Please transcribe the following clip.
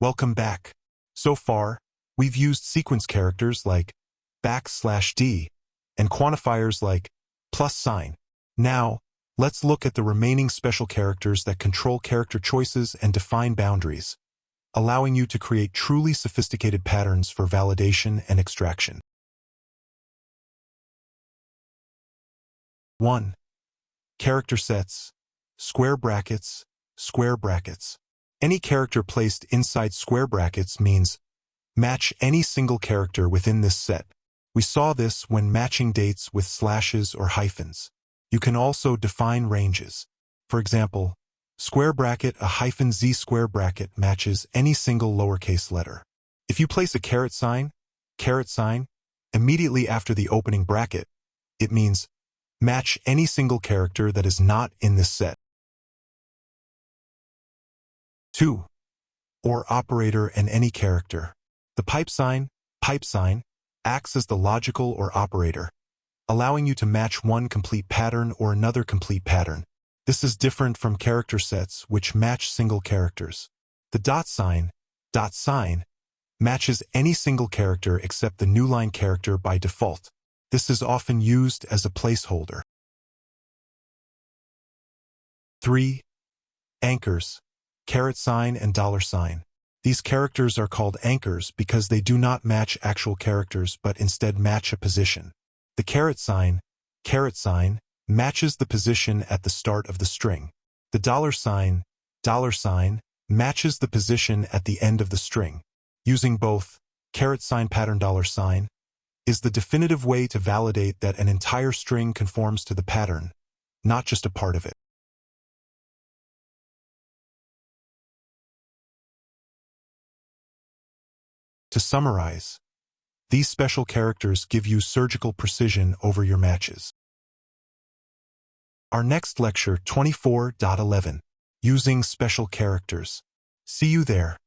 Welcome back. So far, we've used sequence characters like \d and quantifiers like +. Now, let's look at the remaining special characters that control character choices and define boundaries, allowing you to create truly sophisticated patterns for validation and extraction. 1. Character sets, square brackets, square brackets. Any character placed inside square brackets means match any single character within this set. We saw this when matching dates with slashes or hyphens. You can also define ranges. For example, square bracket (-z square bracket matches any single lowercase letter. If you place a caret sign, immediately after the opening bracket, it means match any single character that is not in this set. 2. Or operator and any character. The pipe sign acts as the logical or operator, allowing you to match one complete pattern or another complete pattern. This is different from character sets, which match single characters. The dot sign matches any single character except the newline character by default. This is often used as a placeholder. 3. Anchors, $sign and $sign. These characters are called anchors because they do not match actual characters but instead match a position. The caret sign matches the position at the start of the string. The $sign matches the position at the end of the string. Using both caret sign pattern $sign is the definitive way to validate that an entire string conforms to the pattern, not just a part of it. To summarize, these special characters give you surgical precision over your matches. Our next lecture 24.11, Using Special Characters. See you there.